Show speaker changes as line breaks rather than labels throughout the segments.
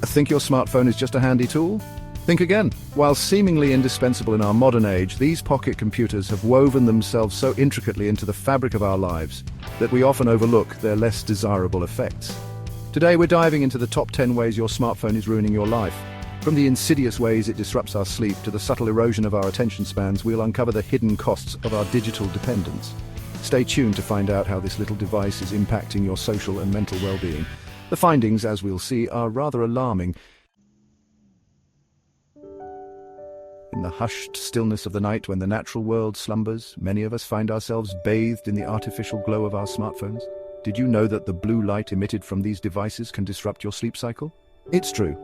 Think your smartphone is just a handy tool? Think again. While seemingly indispensable in our modern age, these pocket computers have woven themselves so intricately into the fabric of our lives that we often overlook their less desirable effects. Today we're diving into the top 10 ways your smartphone is ruining your life. From the insidious ways it disrupts our sleep to the subtle erosion of our attention spans, we'll uncover the hidden costs of our digital dependence. Stay tuned to find out how this little device is impacting your social and mental well-being. The findings, as we'll see, are rather alarming. In the hushed stillness of the night when the natural world slumbers, many of us find ourselves bathed in the artificial glow of our smartphones. Did you know that the blue light emitted from these devices can disrupt your sleep cycle? It's true.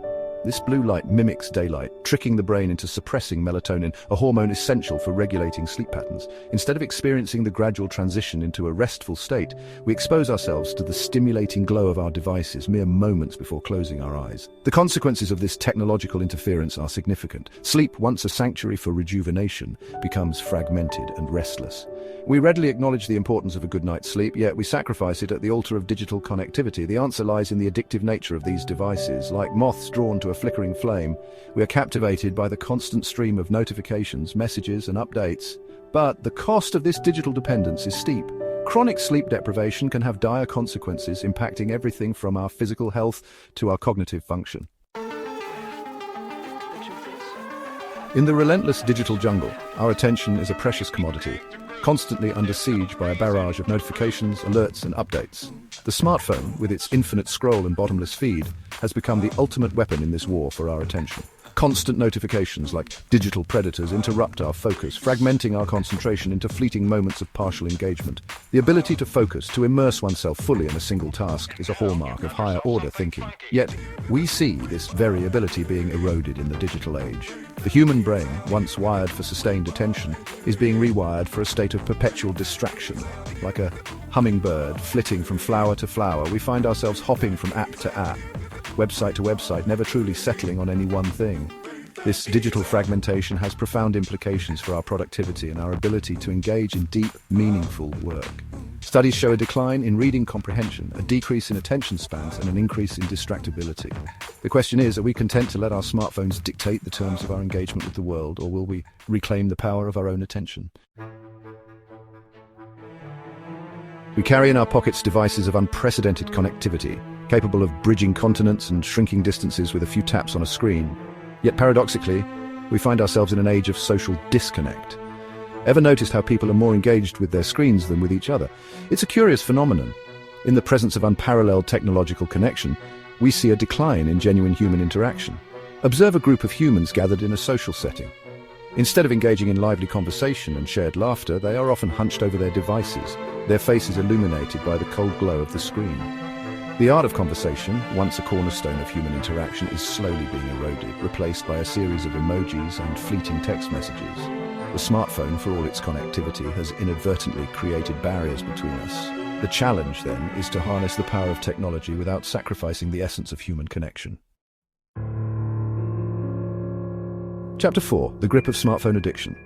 This blue light mimics daylight, tricking the brain into suppressing melatonin, a hormone essential for regulating sleep patterns. Instead of experiencing the gradual transition into a restful state, we expose ourselves to the stimulating glow of our devices mere moments before closing our eyes. The consequences of this technological interference are significant. Sleep, once a sanctuary for rejuvenation, becomes fragmented and restless. We readily acknowledge the importance of a good night's sleep, yet we sacrifice it at the altar of digital connectivity. The answer lies in the addictive nature of these devices. Like moths drawn to a flickering flame, we are captivated by the constant stream of notifications, messages, and updates. But the cost of this digital dependence is steep. Chronic sleep deprivation can have dire consequences, impacting everything from our physical health to our cognitive function. In the relentless digital jungle, our attention is a precious commodity, constantly under siege by a barrage of notifications, alerts, and updates. The smartphone, with its infinite scroll and bottomless feed, has become the ultimate weapon in this war for our attention. Constant notifications like digital predators interrupt our focus, fragmenting our concentration into fleeting moments of partial engagement. The ability to focus, to immerse oneself fully in a single task, is a hallmark of higher-order thinking. Yet, we see this very ability being eroded in the digital age. The human brain, once wired for sustained attention, is being rewired for a state of perpetual distraction. Like a hummingbird flitting from flower to flower, we find ourselves hopping from app to app, website to website, never truly settling on any one thing. This digital fragmentation has profound implications for our productivity and our ability to engage in deep, meaningful work. Studies show a decline in reading comprehension, a decrease in attention spans, and an increase in distractibility. The question is, are we content to let our smartphones dictate the terms of our engagement with the world, or will we reclaim the power of our own attention? We carry in our pockets devices of unprecedented connectivity, capable of bridging continents and shrinking distances with a few taps on a screen. Yet paradoxically, we find ourselves in an age of social disconnect. Ever noticed how people are more engaged with their screens than with each other? It's a curious phenomenon. In the presence of unparalleled technological connection, we see a decline in genuine human interaction. Observe a group of humans gathered in a social setting. Instead of engaging in lively conversation and shared laughter, they are often hunched over their devices, their faces illuminated by the cold glow of the screen. The art of conversation, once a cornerstone of human interaction, is slowly being eroded, replaced by a series of emojis and fleeting text messages. The smartphone, for all its connectivity, has inadvertently created barriers between us. The challenge, then, is to harness the power of technology without sacrificing the essence of human connection. Chapter 4. The Grip of Smartphone Addiction.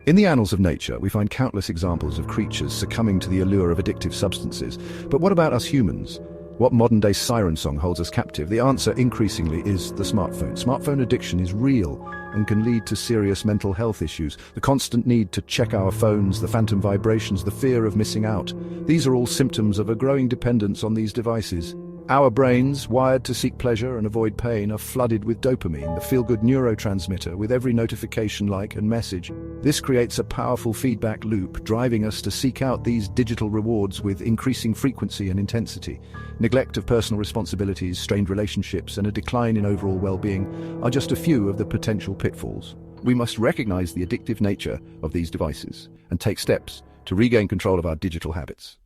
In the annals of nature, we find countless examples of creatures succumbing to the allure of addictive substances. But what about us humans? What modern-day siren song holds us captive? The answer, increasingly, is the smartphone. Smartphone addiction is real and can lead to serious mental health issues. The constant need to check our phones, the phantom vibrations, the fear of missing out. These are all symptoms of a growing dependence on these devices. Our brains, wired to seek pleasure and avoid pain, are flooded with dopamine, the feel-good neurotransmitter, with every notification, like, and message. This creates a powerful feedback loop, driving us to seek out these digital rewards with increasing frequency and intensity. Neglect of personal responsibilities, strained relationships, and a decline in overall well-being are just a few of the potential pitfalls. We must recognize the addictive nature of these devices and take steps to regain control of our digital habits.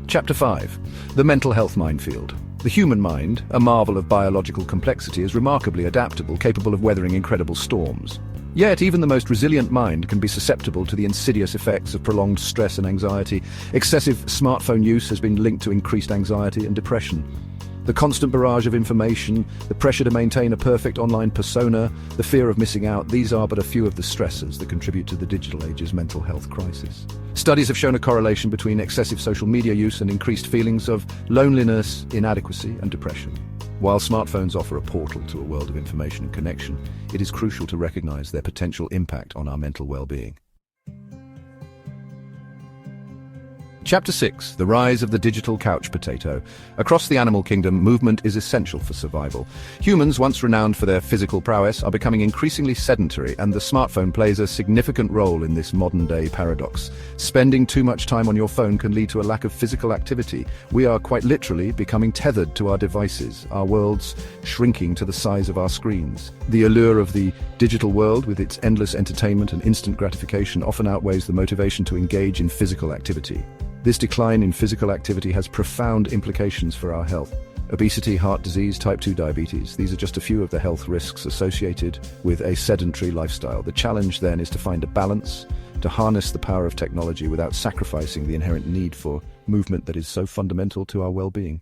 Chapter 5. The Mental Health Minefield. The human mind, a marvel of biological complexity, is remarkably adaptable, capable of weathering incredible storms. Yet, even the most resilient mind can be susceptible to the insidious effects of prolonged stress and anxiety. Excessive smartphone use has been linked to increased anxiety and depression. The constant barrage of information, the pressure to maintain a perfect online persona, the fear of missing out, these are but a few of the stressors that contribute to the digital age's mental health crisis. Studies have shown a correlation between excessive social media use and increased feelings of loneliness, inadequacy, and depression. While smartphones offer a portal to a world of information and connection, it is crucial to recognize their potential impact on our mental well-being. Chapter 6. The Rise of the Digital Couch Potato. Across the animal kingdom, movement is essential for survival. Humans, once renowned for their physical prowess, are becoming increasingly sedentary, and the smartphone plays a significant role in this modern-day paradox. Spending too much time on your phone can lead to a lack of physical activity. We are quite literally becoming tethered to our devices, our worlds shrinking to the size of our screens. The allure of the digital world, with its endless entertainment and instant gratification, often outweighs the motivation to engage in physical activity. This decline in physical activity has profound implications for our health. Obesity, heart disease, type 2 diabetes, these are just a few of the health risks associated with a sedentary lifestyle. The challenge then is to find a balance, to harness the power of technology without sacrificing the inherent need for movement that is so fundamental to our well-being.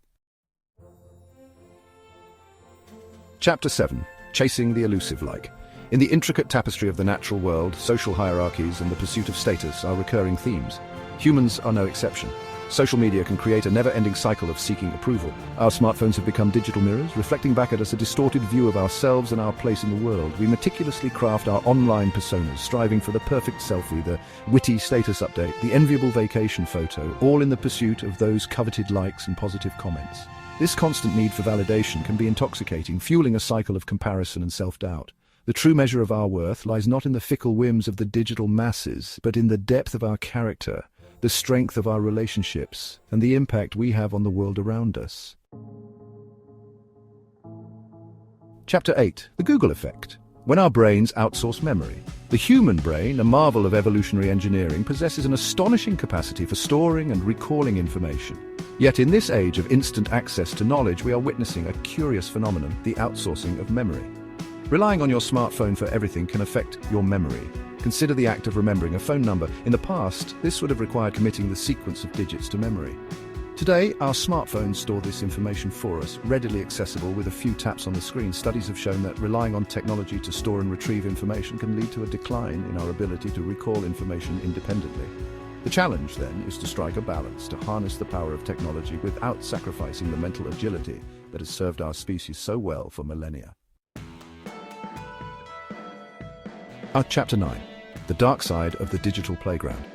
Chapter 7. Chasing the elusive like. In the intricate tapestry of the natural world, social hierarchies and the pursuit of status are recurring themes. Humans are no exception. Social media can create a never-ending cycle of seeking approval. Our smartphones have become digital mirrors, reflecting back at us a distorted view of ourselves and our place in the world. We meticulously craft our online personas, striving for the perfect selfie, the witty status update, the enviable vacation photo, all in the pursuit of those coveted likes and positive comments. This constant need for validation can be intoxicating, fueling a cycle of comparison and self-doubt. The true measure of our worth lies not in the fickle whims of the digital masses, but in the depth of our character, the strength of our relationships, and the impact we have on the world around us. Chapter 8. The Google Effect. When our brains outsource memory. The human brain, a marvel of evolutionary engineering, possesses an astonishing capacity for storing and recalling information. Yet in this age of instant access to knowledge, we are witnessing a curious phenomenon, the outsourcing of memory. Relying on your smartphone for everything can affect your memory. Consider the act of remembering a phone number. In the past, this would have required committing the sequence of digits to memory. Today, our smartphones store this information for us, readily accessible with a few taps on the screen. Studies have shown that relying on technology to store and retrieve information can lead to a decline in our ability to recall information independently. The challenge, then, is to strike a balance, to harness the power of technology without sacrificing the mental agility that has served our species so well for millennia. Chapter 9. The Dark Side of the Digital Playground.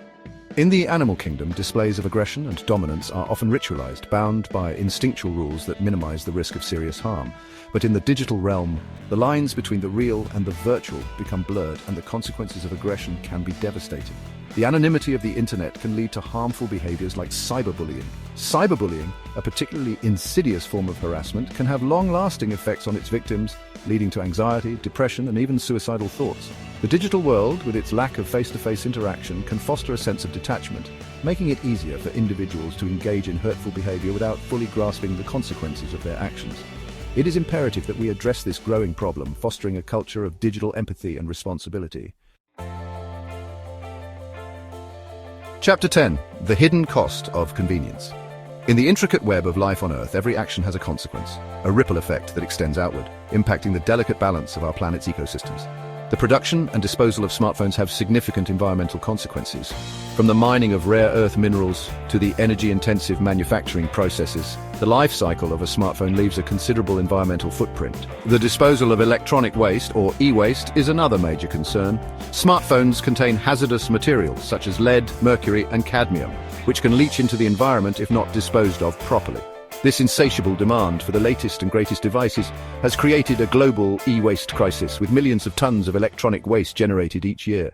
In the animal kingdom, displays of aggression and dominance are often ritualized, bound by instinctual rules that minimize the risk of serious harm. But in the digital realm, the lines between the real and the virtual become blurred, and the consequences of aggression can be devastating. The anonymity of the internet can lead to harmful behaviors like cyberbullying. Cyberbullying, a particularly insidious form of harassment, can have long-lasting effects on its victims, leading to anxiety, depression, and even suicidal thoughts. The digital world, with its lack of face-to-face interaction, can foster a sense of detachment, making it easier for individuals to engage in hurtful behavior without fully grasping the consequences of their actions. It is imperative that we address this growing problem, fostering a culture of digital empathy and responsibility. Chapter 10. The Hidden Cost of Convenience. In the intricate web of life on Earth, every action has a consequence, a ripple effect that extends outward, impacting the delicate balance of our planet's ecosystems. The production and disposal of smartphones have significant environmental consequences. From the mining of rare earth minerals to the energy-intensive manufacturing processes, the life cycle of a smartphone leaves a considerable environmental footprint. The disposal of electronic waste, or e-waste, is another major concern. Smartphones contain hazardous materials such as lead, mercury, and cadmium, which can leach into the environment if not disposed of properly. This insatiable demand for the latest and greatest devices has created a global e-waste crisis, with millions of tons of electronic waste generated each year.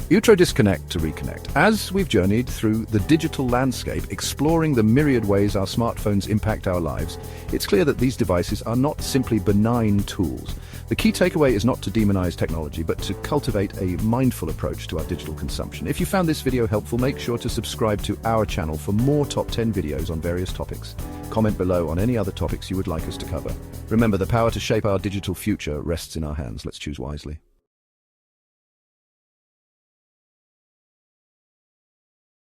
Disconnect to reconnect. As we've journeyed through the digital landscape, exploring the myriad ways our smartphones impact our lives, it's clear that these devices are not simply benign tools. The key takeaway is not to demonize technology, but to cultivate a mindful approach to our digital consumption. If you found this video helpful, make sure to subscribe to our channel for more top 10 videos on various topics. Comment below on any other topics you would like us to cover. Remember, the power to shape our digital future rests in our hands. Let's choose wisely.